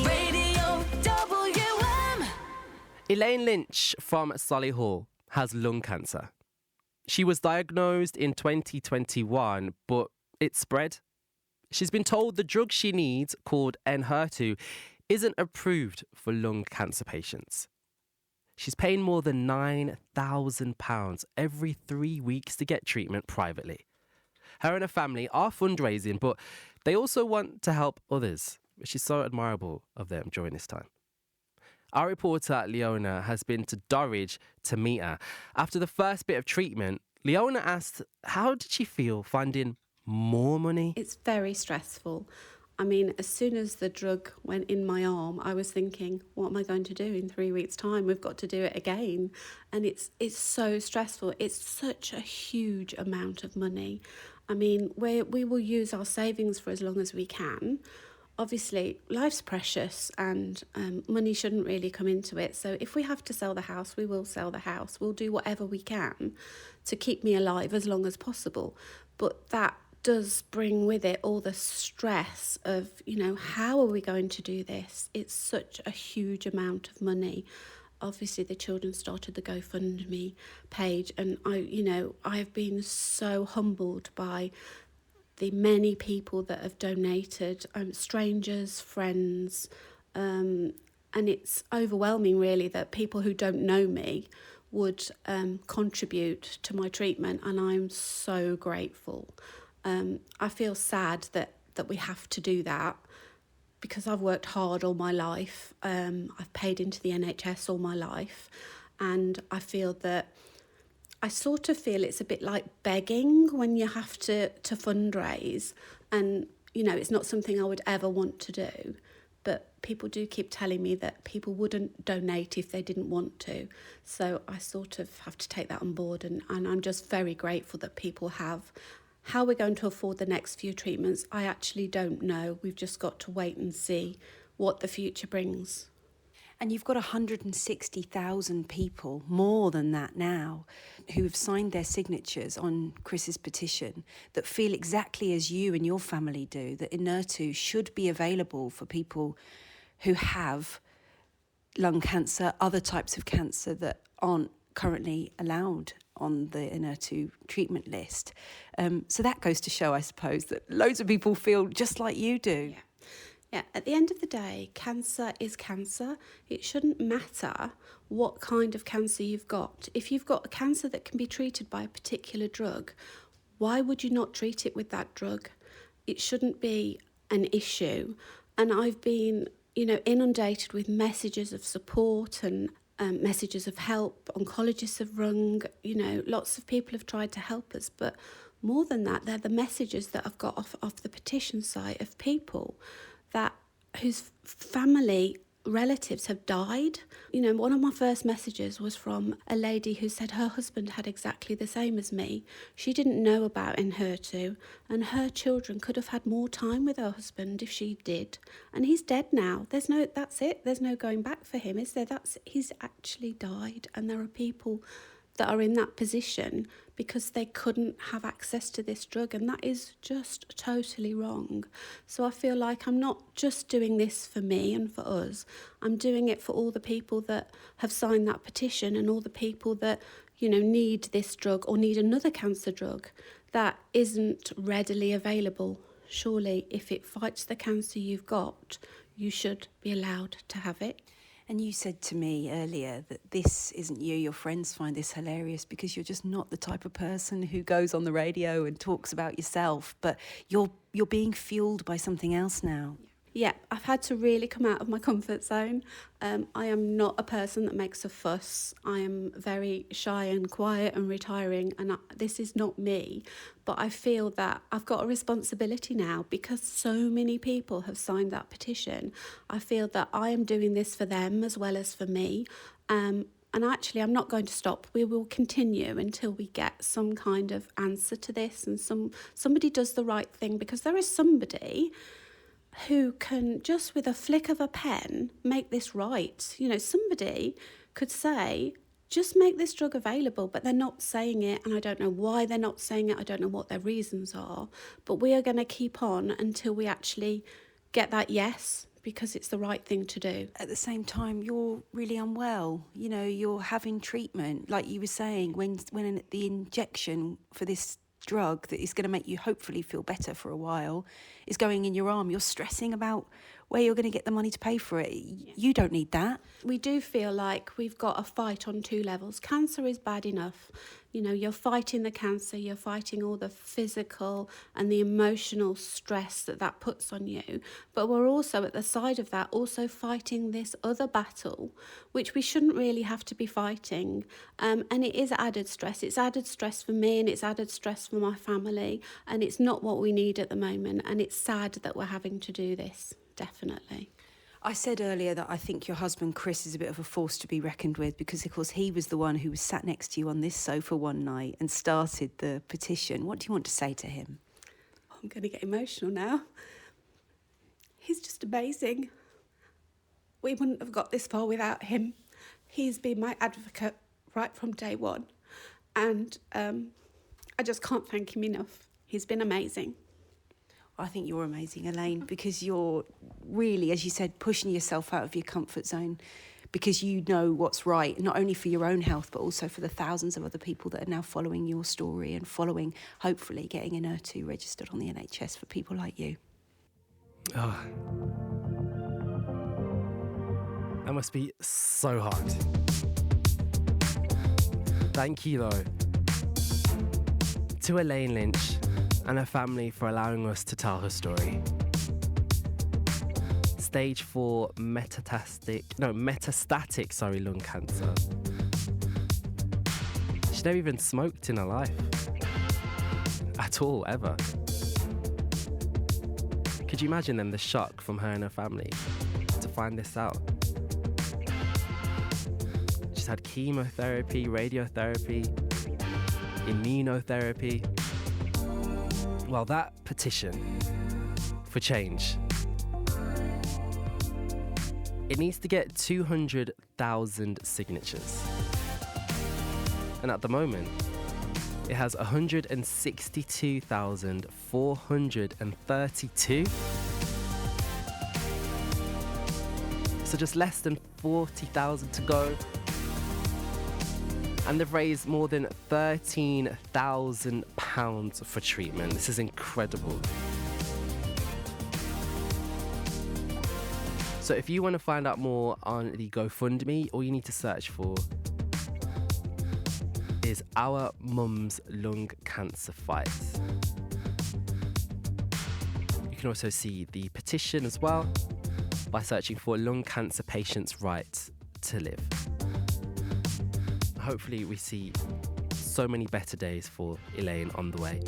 Radio WM. Elaine Lynch from Solihull has lung cancer. She was diagnosed in 2021, but it spread. She's been told the drug she needs, called Enhertu, isn't approved for lung cancer patients. She's paying more than £9,000 every 3 weeks to get treatment privately. Her and her family are fundraising, but they also want to help others, which is so admirable of them during this time. Our reporter, Leona, has been to Dorridge to meet her. After the first bit of treatment, Leona asked, how did she feel finding more money? It's very stressful. I mean, as soon as the drug went in my arm, I was thinking, what am I going to do in 3 weeks' time? We've got to do it again. And it's so stressful. It's such a huge amount of money. I mean, we will use our savings for as long as we can. Obviously, life's precious and money shouldn't really come into it. So if we have to sell the house, we will sell the house. We'll do whatever we can to keep me alive as long as possible. But that does bring with it all the stress of, how are we going to do this? It's such a huge amount of money. Obviously, the children started the GoFundMe page, and I've been so humbled by the many people that have donated, strangers, friends, and it's overwhelming really that people who don't know me would contribute to my treatment, and I'm so grateful. I feel sad that we have to do that because I've worked hard all my life. I've paid into the NHS all my life, and I feel it's a bit like begging when you have to fundraise, and it's not something I would ever want to do, but people do keep telling me that people wouldn't donate if they didn't want to, so I sort of have to take that on board, and I'm just very grateful that people have. How we're going to afford the next few treatments, I actually don't know. We've just got to wait and see what the future brings. And you've got 160,000 people, more than that now, who have signed their signatures on Chris's petition that feel exactly as you and your family do, that Enhertu should be available for people who have lung cancer, other types of cancer that aren't currently allowed on the Enhertu treatment list. So that goes to show, I suppose, that loads of people feel just like you do. Yeah, at the end of the day, cancer is cancer. It shouldn't matter what kind of cancer you've got. If you've got a cancer that can be treated by a particular drug, why would you not treat it with that drug? It shouldn't be an issue. And I've been, inundated with messages of support and messages of help. Oncologists have rung, lots of people have tried to help us. But more than that, they're the messages that I've got off the petition site of people whose family relatives have died. One of my first messages was from a lady who said her husband had exactly the same as me. She didn't know about Enhertu, and her children could have had more time with her husband if she did. And he's dead now. That's it. There's no going back for him, is there? He's actually died, and there are people that are in that position because they couldn't have access to this drug, and that is just totally wrong. So I feel like I'm not just doing this for me and for us, I'm doing it for all the people that have signed that petition and all the people that, need this drug or need another cancer drug that isn't readily available. Surely, if it fights the cancer you've got, you should be allowed to have it. And you said to me earlier that this isn't you. Your friends find this hilarious because you're just not the type of person who goes on the radio and talks about yourself, but you're being fueled by something else now. Yeah, I've had to really come out of my comfort zone. I am not a person that makes a fuss. I am very shy and quiet and retiring, and this is not me. But I feel that I've got a responsibility now because so many people have signed that petition. I feel that I am doing this for them as well as for me. And actually, I'm not going to stop. We will continue until we get some kind of answer to this and somebody does the right thing, because there is somebody who can just with a flick of a pen make this right. Somebody could say, just make this drug available, but they're not saying it, and I don't know why they're not saying it. I don't know what their reasons are, but we are going to keep on until we actually get that yes, because it's the right thing to do. At the same time, you're really unwell. You know, you're having treatment, like you were saying, when the injection for this drug that is going to make you hopefully feel better for a while is going in your arm. You're stressing about where you're going to get the money to pay for it. You don't need that. We do feel like we've got a fight on two levels. Cancer is bad enough. You know, you're fighting the cancer, you're fighting all the physical and the emotional stress that puts on you. But we're also, at the side of that, also fighting this other battle, which we shouldn't really have to be fighting. And it is added stress. It's added stress for me and it's added stress for my family. And it's not what we need at the moment. And it's sad that we're having to do this, definitely. I said earlier that I think your husband, Chris, is a bit of a force to be reckoned with because, of course, he was the one who was sat next to you on this sofa one night and started the petition. What do you want to say to him? I'm going to get emotional now. He's just amazing. We wouldn't have got this far without him. He's been my advocate right from day one. And I just can't thank him enough. He's been amazing. I think you're amazing, Elaine, because you're really, as you said, pushing yourself out of your comfort zone because you know what's right, not only for your own health, but also for the thousands of other people that are now following your story and following, hopefully, getting an HER2 registered on the NHS for people like you. Oh. That must be so hard. Thank you, though, to Elaine Lynch and her family for allowing us to tell her story. Stage 4 metastatic lung cancer. She never even smoked in her life. At all, ever. Could you imagine then the shock from her and her family to find this out? She's had chemotherapy, radiotherapy, immunotherapy. Well, that petition for change, it needs to get 200,000 signatures. And at the moment, it has 162,432. So just less than 40,000 to go. And they've raised more than £13,000 for treatment. This is incredible. So if you want to find out more on the GoFundMe, all you need to search for is Our Mum's Lung Cancer Fight. You can also see the petition as well by searching for Lung Cancer Patients' Right to Live. Hopefully we see so many better days for Elaine on the way.